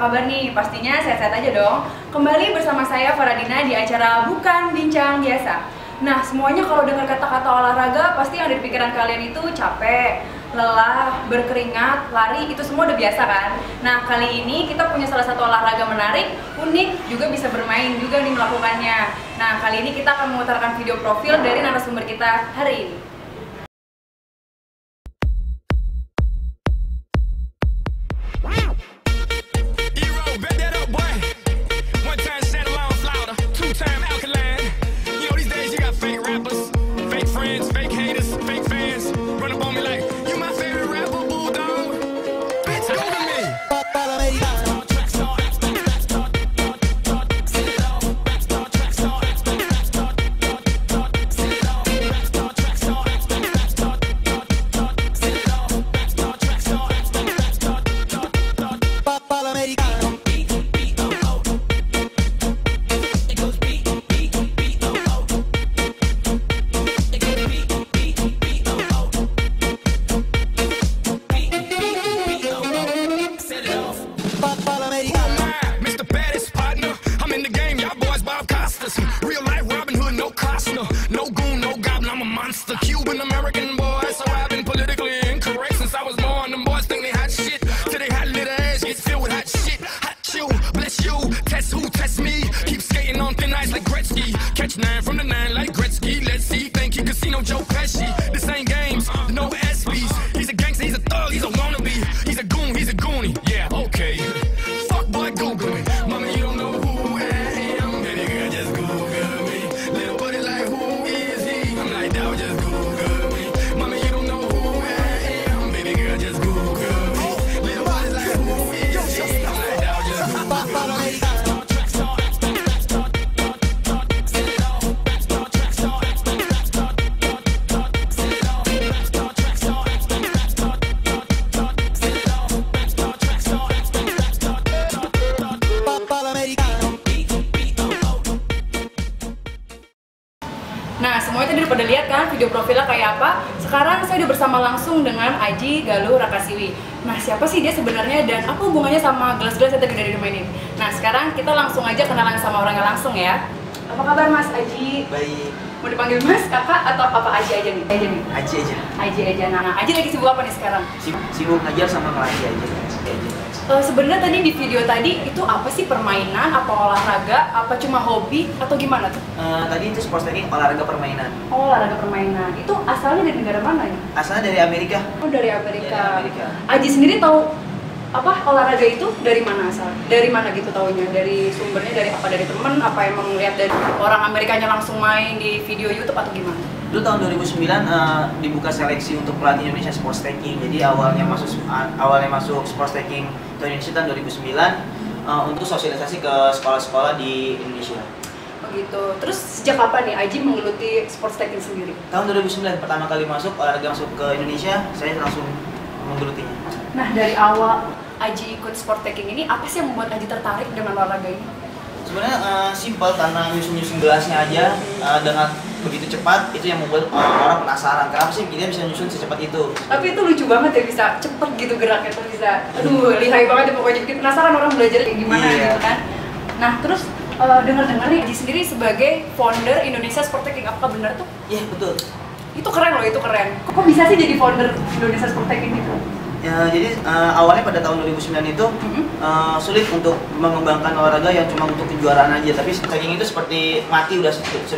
kabar nih? Pastinya sehat-sehat aja dong. Kembali bersama saya Faradina di acara Bukan Bincang Biasa. Nah, semuanya kalau dengar kata-kata olahraga, pasti yang ada di pikiran kalian itu capek, lelah, berkeringat, lari, itu semua udah biasa kan? Nah, kali ini kita punya salah satu olahraga menarik, unik, juga bisa bermain juga nih melakukannya. Nah, kali ini kita akan memutarkan video profil dari narasumber kita hari ini. Nah, semuanya tadi udah pada lihat kan video profilnya kayak apa? Sekarang saya udah bersama langsung dengan Aji Galuh Rakasiwi. Nah, siapa sih dia sebenarnya dan apa hubungannya sama gelas-gelas yang tadi udah dimainin? Nah, sekarang kita langsung aja kenalan sama orangnya langsung ya. Apa kabar Mas Aji? Baik. Mau dipanggil Mas, Kakak, atau apa Aji aja nih? Aji aja. Aji aja. Nah, Aji lagi sibuk apa nih sekarang? Sibuk ngajar sama ngelatih aja. Sebenarnya tadi di video tadi itu apa sih, permainan, apa olahraga, apa cuma hobi atau gimana tuh? Tadi itu sports training olahraga permainan. Oh, olahraga permainan. Itu asalnya dari negara mana ya? Asalnya dari Amerika. Oh, dari Amerika. Dari Amerika. Aji sendiri tahu apa olahraga itu dari mana asal? Dari mana gitu taunya? Dari sumbernya dari apa? Dari temen? Apa emang lihat dari orang Amerikanya langsung main di video YouTube atau gimana? Dulu tahun 2009 dibuka seleksi untuk pelatih Indonesia sports taking. Jadi awalnya masuk sports taking ke Indonesia tahun 2009 untuk sosialisasi ke sekolah-sekolah di Indonesia. Begitu. Terus sejak kapan nih Aji menggeluti sports taking sendiri? Tahun 2009 pertama kali olahraga masuk ke Indonesia, saya langsung menggelutinya. Nah, dari awal Aji ikut sport taking ini, apa sih yang membuat Aji tertarik dengan olahraga ini? Sebenarnya simpel, karena nyusun gelasnya aja dengan begitu cepat, itu yang membuat orang penasaran. Kenapa sih dia bisa nyusun secepat itu? Tapi itu lucu banget ya, bisa cepet gitu geraknya tuh, bisa aduh lihai banget ya pokoknya, bikin penasaran orang belajar kayak gimana gitu kan. Nah, terus dengar-dengar nih Aji sendiri sebagai founder Indonesia Sport Taking, apakah benar tuh? Iya, betul. Itu keren loh, itu keren. Kok bisa sih jadi founder Indonesia Sport Taking gitu? Ya, jadi awalnya pada tahun 2009 itu sulit untuk mengembangkan olahraga yang cuma untuk kejuaraan aja, tapi taking itu seperti mati, udah seperti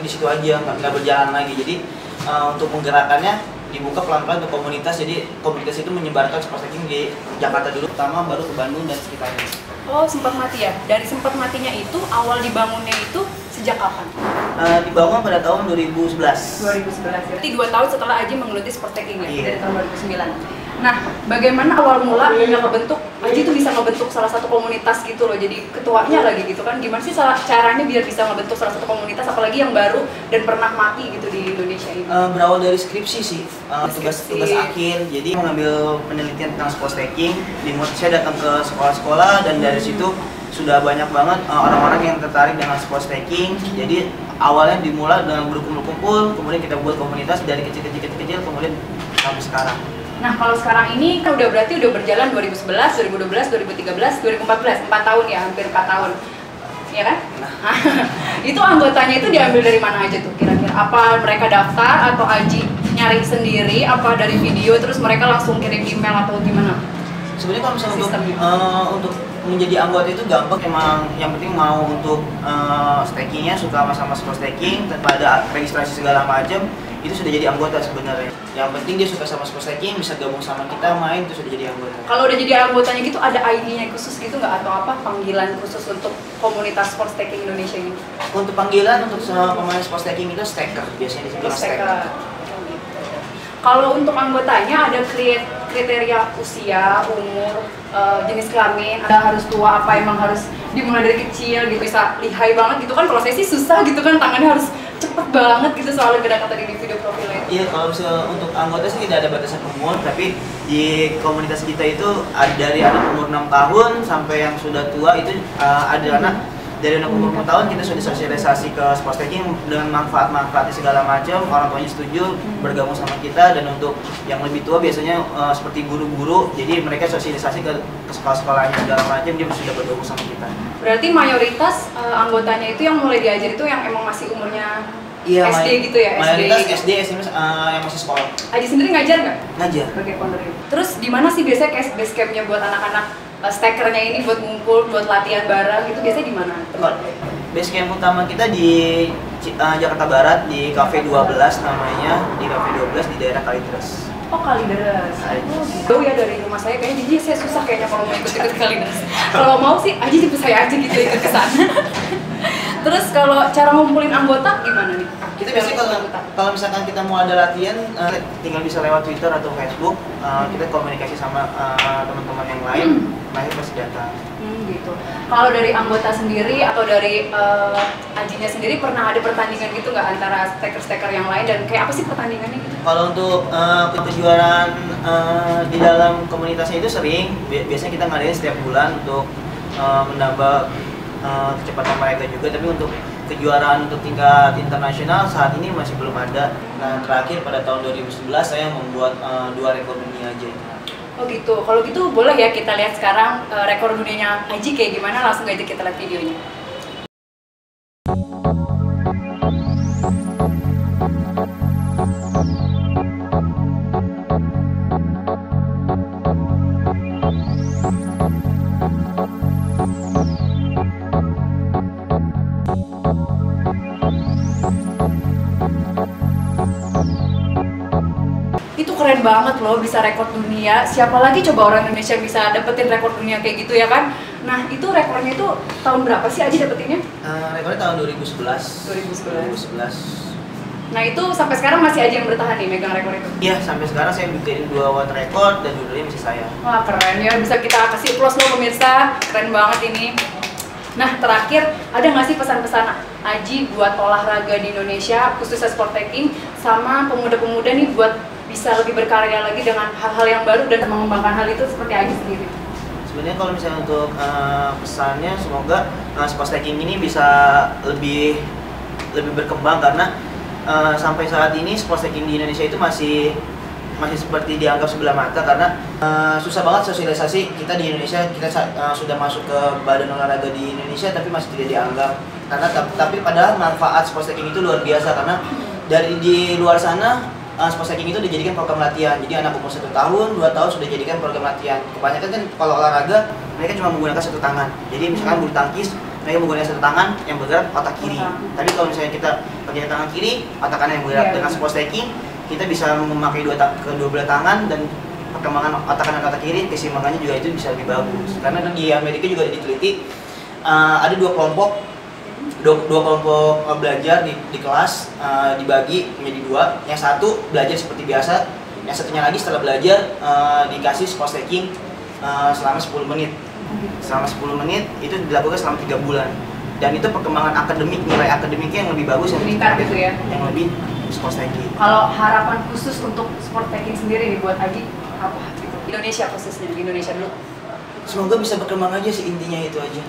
di situ aja, nggak berjalan lagi. Jadi untuk menggerakkannya dibuka pelan-pelan untuk komunitas, jadi komunitas itu menyebarkan sport taking di Jakarta dulu pertama, baru ke Bandung dan sekitarnya. Oh, sempat mati ya? Dari sempat matinya itu, awal dibangunnya itu sejak kapan? Dibangun pada tahun 2011. 2011 ya? Berarti 2 tahun setelah Aji menggeluti sport taking ya? Iya. Dari tahun 2009. Nah, bagaimana awal mula yang ngebentuk, Aji tuh bisa ngebentuk salah satu komunitas gitu loh, jadi ketuanya lagi gitu kan? Gimana sih caranya biar bisa ngebentuk salah satu komunitas, apalagi yang baru dan pernah mati gitu di Indonesia ini? Berawal dari skripsi sih, tugas akhir. Jadi mengambil penelitian tentang sports taking, saya datang ke sekolah-sekolah dan dari situ sudah banyak banget orang-orang yang tertarik dengan sports taking. Jadi awalnya dimulai dengan berkumpul-kumpul, kemudian kita buat komunitas dari kecil-kecil, kemudian sampai sekarang. Nah, kalau sekarang ini kan udah berarti udah berjalan 2011, 2012, 2013, 2014, 4 tahun ya, hampir 4 tahun. Iya kan? Nah, itu anggotanya itu diambil dari mana aja tuh kira-kira? Apa mereka daftar atau Aji nyari sendiri? Apa dari video terus mereka langsung kirim email atau gimana? Sebenarnya kalau misalnya untuk menjadi anggota itu gampang, emang yang penting mau untuk stakingnya, suka sama sport staking tanpa ada registrasi segala macam, itu sudah jadi anggota sebenarnya. Yang penting dia suka sama sport staking, bisa gabung sama kita main, itu sudah jadi anggota. Kalau udah jadi anggotanya gitu ada ID-nya khusus gitu nggak, atau apa panggilan khusus untuk komunitas sport staking Indonesia ini? Untuk panggilan untuk pemain sport staking itu staker, biasanya disebut staker. Kalau untuk anggotanya ada kriteria usia, umur, jenis kelamin, ada harus tua apa emang harus dimulai dari kecil gitu, bisa lihai banget gitu kan? Kalau saya sih susah gitu kan, tangannya harus cepet banget gitu soalnya beda kata di video profilnya. Iya, kalau misalnya untuk anggota sih tidak ada batasan umur, tapi di komunitas kita itu dari anak umur 6 tahun sampai yang sudah tua itu ada anak dari anak umur 4 tahun kita sudah sosialisasi ke sport staking dengan manfaat-manfaatnya segala macam, orang tuanya setuju bergabung sama kita. Dan untuk yang lebih tua biasanya seperti guru-guru, jadi mereka sosialisasi ke sekolah-sekolahnya segala macam, dia sudah bergabung sama kita. Berarti mayoritas anggotanya itu yang mulai diajar itu yang emang masih umurnya SD gitu ya? Mayoritas SD, SMP yang masih sekolah. Aji sendiri ngajar nggak? Ngajar. Sebagai founder. Terus di mana sih biasanya base campnya buat anak-anak stakernya ini buat ngumpul, buat latihan bareng itu biasanya di mana? Base camp utama kita di Jakarta Barat, di Cafe 12 namanya, di Cafe 12 di daerah Kalideres. Oh, Kalideres. Jauh ya dari rumah saya kayaknya, jadi saya susah kayaknya kalau mau ikut-ikut Kalideres. Kalau mau sih Aji jemput saya aja gitu ikut ke sana. Terus kalau cara ngumpulin anggota gimana nih? Kita biasanya kalau misalkan kita mau ada latihan, tinggal bisa lewat Twitter atau Facebook, kita komunikasi sama teman-teman yang lain, mereka pasti datang. Gitu. Kalau dari anggota sendiri atau dari Ajinya sendiri pernah ada pertandingan gitu nggak antara staker-staker yang lain, dan kayak apa sih pertandingannya gitu? Kalau untuk kejuaraan di dalam komunitasnya itu sering, biasanya kita ngadain setiap bulan untuk menambah kecepatan mereka juga, tapi untuk kejuaraan untuk tingkat internasional saat ini masih belum ada. Nah, terakhir pada tahun 2011 saya membuat 2 rekor dunia aja. Oh gitu, kalau gitu boleh ya kita lihat sekarang rekor dunianya Aji kayak gimana, langsung aja kita lihat videonya. Itu keren banget loh, bisa rekor dunia. Siapa lagi coba orang Indonesia bisa dapetin rekor dunia kayak gitu ya kan? Nah, itu rekornya itu tahun berapa sih Aji dapetinnya? Rekornya tahun 2011. 2011. Nah, itu sampai sekarang masih Aji yang bertahan nih megang rekor itu? Iya, sampai sekarang saya bikin 2 world record dan judulnya masih saya. Wah, keren ya, bisa kita kasih applause loh pemirsa, keren banget ini. Nah, terakhir, ada nggak sih pesan-pesan Aji buat olahraga di Indonesia, khususnya sport taking, sama pemuda-pemuda nih buat bisa lebih berkarya lagi dengan hal-hal yang baru dan mengembangkan hal itu seperti Aji sendiri? Sebenarnya kalau misalnya untuk pesannya, semoga sport staking ini bisa lebih berkembang, karena sampai saat ini sport staking di Indonesia itu masih seperti dianggap sebelah mata, karena susah banget sosialisasi kita di Indonesia. Kita sudah masuk ke badan olahraga di Indonesia tapi masih tidak dianggap, karena tapi padahal manfaat sport staking itu luar biasa, karena dari di luar sana sport staking itu dijadikan program latihan. Jadi anak umur 1 tahun, 2 tahun sudah dijadikan program latihan. Kebanyakan kan kalau olahraga mereka cuma menggunakan 1 tangan. Jadi misalkan bulu tangkis, mereka menggunakan 1 tangan yang bergerak otak kiri. Tapi kalau misalnya kita pakai tangan kiri, otak kanan yang bergerak. Dengan sport staking kita bisa memakai kedua belah tangan, dan perkembangan otak kanan otak kiri, keseimbangannya juga itu bisa lebih bagus. Karena di Amerika juga diteliti, ada 2 kelompok belajar di kelas, dibagi menjadi 2. Yang satu belajar seperti biasa, yang satunya lagi setelah belajar dikasih sport staking selama 10 menit. Selama 10 menit itu dilakukan selama 3 bulan. Dan itu perkembangan akademik, nilai akademiknya yang lebih bagus, yang meningkat gitu ya, yang lebih sport taking. Kalau harapan khusus untuk sport taking sendiri nih buat Aji apa gitu? Indonesia khususnya, di Indonesia dulu. Semoga bisa berkembang aja sih, intinya itu aja.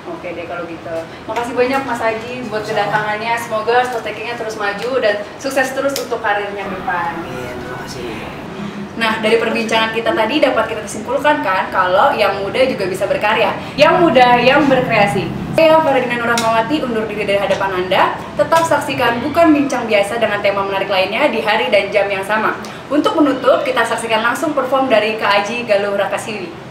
Oke deh kalau gitu. Makasih banyak Mas Aji buat kedatangannya. Semoga sport takingnya terus maju dan sukses terus untuk karirnya ke depan. Amin, terima kasih. Nah, dari perbincangan kita tadi dapat kita simpulkan kan kalau yang muda juga bisa berkarya, yang muda yang berkreasi. Saya Faradina Nurrahmawati undur diri dari hadapan Anda. Tetap saksikan Bukan Bincang Biasa dengan tema menarik lainnya di hari dan jam yang sama. Untuk menutup, kita saksikan langsung perform dari Kak Aji Galuh Rakasiwi.